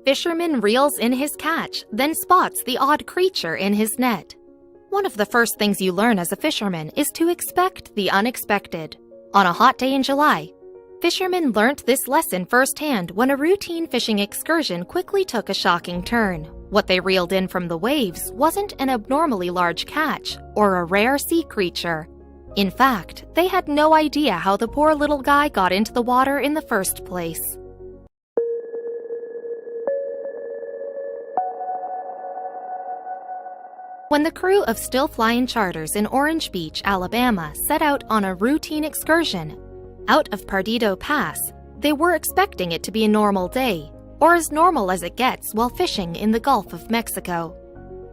Fisherman reels in his catch, then spots the odd creature in his net. One of the first things you learn as a fisherman is to expect the unexpected. On a hot day in July, Fisherman learnt this lesson firsthand when a routine fishing excursion quickly took a shocking turn. What they reeled in from the waves wasn't an abnormally large catch or a rare sea creature. In fact, they had no idea how the poor little guy got into the water in the first place. When the crew of Still Flying Charters in Orange Beach, Alabama set out on a routine excursion out of Perdido Pass, they were expecting it to be a normal day, or as normal as it gets while fishing in the Gulf of Mexico.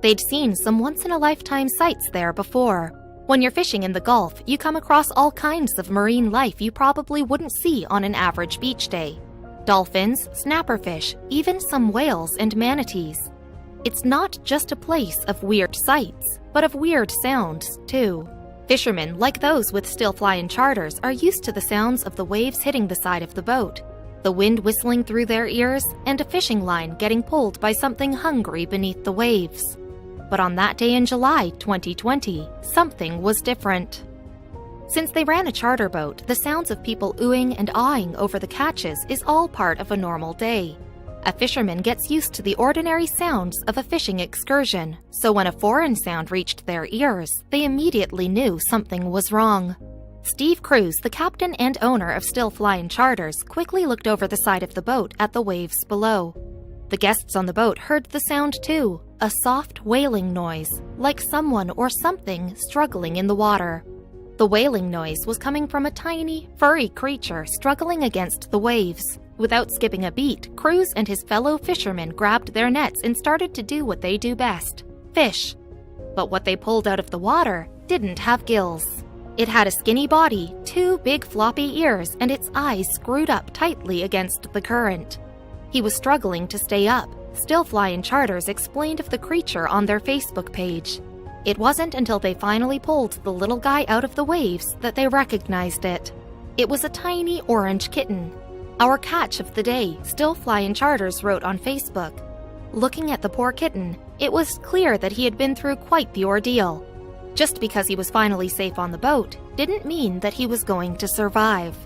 They'd seen some once-in-a-lifetime sights there before. When you're fishing in the Gulf, you come across all kinds of marine life you probably wouldn't see on an average beach day. Dolphins, snapperfish, even some whales and manatees. It's not just a place of weird sights, but of weird sounds, too. Fishermen, like those with Still Flying Charters, are used to the sounds of the waves hitting the side of the boat, the wind whistling through their ears, and a fishing line getting pulled by something hungry beneath the waves. But on that day in July 2020, something was different. Since they ran a charter boat, the sounds of people oohing and aahing over the catches is all part of a normal day. A fisherman gets used to the ordinary sounds of a fishing excursion, so when a foreign sound reached their ears, they immediately knew something was wrong. Steve Cruz, the captain and owner of Still Flying Charters, quickly looked over the side of the boat at the waves below. The guests on the boat heard the sound too, a soft wailing noise, like someone or something struggling in the water. The wailing noise was coming from a tiny, furry creature struggling against the waves. Without skipping a beat, Cruz and his fellow fishermen grabbed their nets and started to do what they do best: fish. But what they pulled out of the water didn't have gills. It had a skinny body, two big floppy ears, and its eyes screwed up tightly against the current. He was struggling to stay up. Still Flying Charters explained of the creature on their Facebook page. It wasn't until they finally pulled the little guy out of the waves that they recognized it. It was a tiny orange kitten. Our catch of the day, Still Flying Charters wrote on Facebook. Looking at the poor kitten, it was clear that he had been through quite the ordeal. Just because he was finally safe on the boat didn't mean that he was going to survive.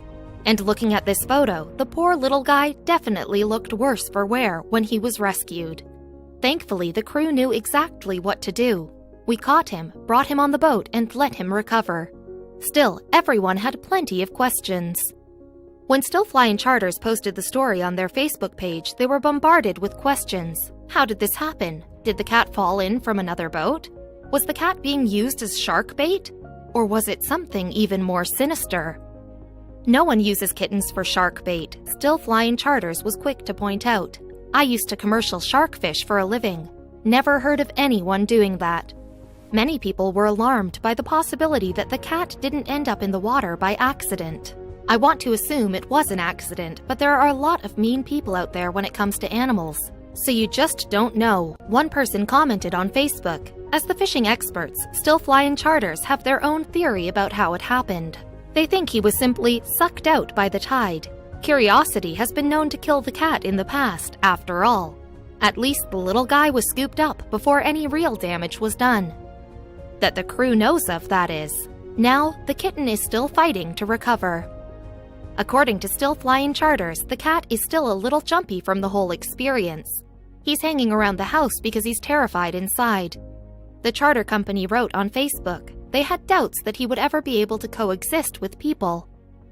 And looking at this photo, the poor little guy definitely looked worse for wear when he was rescued. Thankfully, the crew knew exactly what to do. We caught him, brought him on the boat, and let him recover. Still, everyone had plenty of questions. When Still Flying Charters posted the story on their Facebook page, they were bombarded with questions. How did this happen? Did the cat fall in from another boat? Was the cat being used as shark bait? Or was it something even more sinister? No one uses kittens for shark bait, Still Flying Charters was quick to point out. I used to commercial shark fish for a living. Never heard of anyone doing that. Many people were alarmed by the possibility that the cat didn't end up in the water by accident. I want to assume it was an accident, but there are a lot of mean people out there when it comes to animals. So you just don't know. One person commented on Facebook, as the fishing experts, Still Flying Charters have their own theory about how it happened. They think he was simply sucked out by the tide. Curiosity has been known to kill the cat in the past, after all. At least the little guy was scooped up before any real damage was done. That the crew knows of, that is. Now, the kitten is still fighting to recover. According to Still Flying Charters, the cat is still a little jumpy from the whole experience. He's hanging around the house because he's terrified inside. The charter company wrote on Facebook they had doubts that he would ever be able to coexist with people.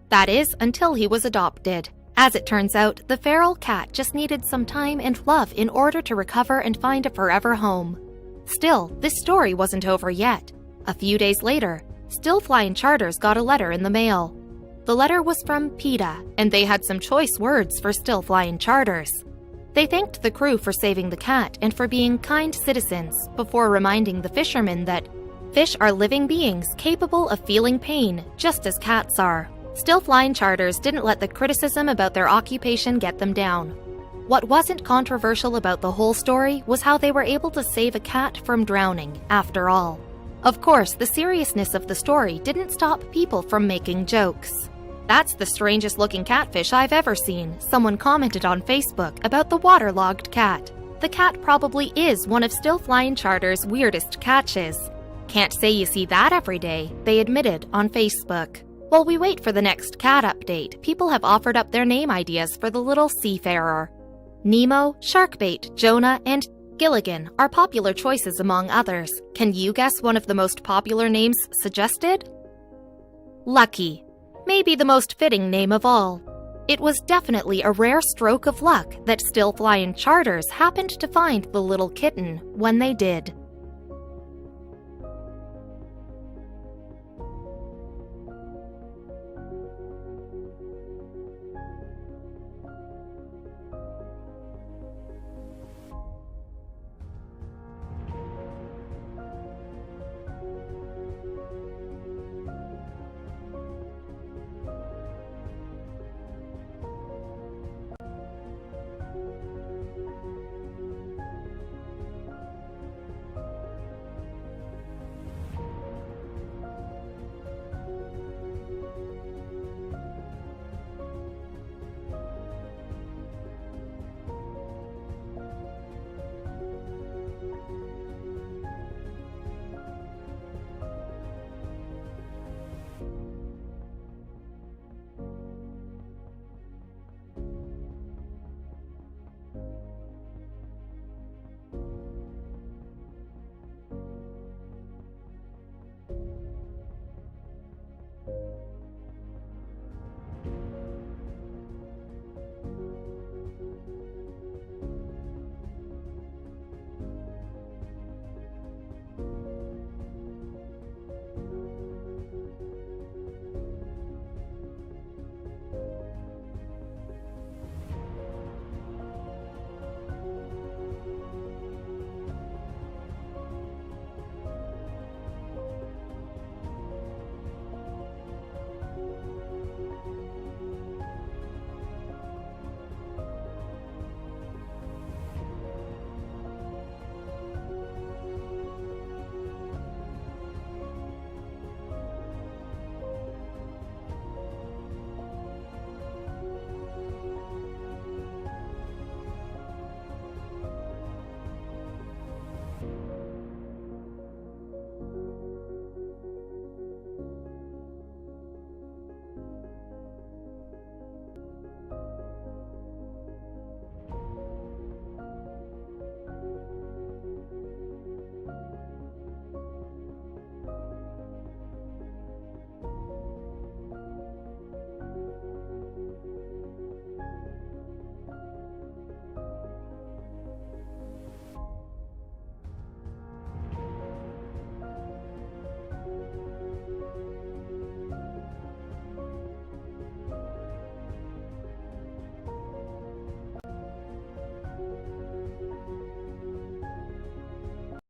That is, until he was adopted. As it turns out, the feral cat just needed some time and love in order to recover and find a forever home. Still, this story wasn't over yet. A few days later, Still Flying Charters got a letter in the mail. The letter was from PETA, and they had some choice words for Still Flying Charters. They thanked the crew for saving the cat and for being kind citizens, before reminding the fishermen that fish are living beings capable of feeling pain, just as cats are. Still Flying Charters didn't let the criticism about their occupation get them down. What wasn't controversial about the whole story was how they were able to save a cat from drowning, after all. Of course, the seriousness of the story didn't stop people from making jokes. "That's the strangest looking catfish I've ever seen," someone commented on Facebook about the waterlogged cat. The cat probably is one of Still Flying Charter's weirdest catches. "Can't say you see that every day," they admitted on Facebook. While we wait for the next cat update, people have offered up their name ideas for the little seafarer. Nemo, Sharkbait, Jonah, and Gilligan are popular choices among others. Can you guess one of the most popular names suggested? Lucky. Maybe the most fitting name of all. It was definitely a rare stroke of luck that Still Flying Charters happened to find the little kitten when they did.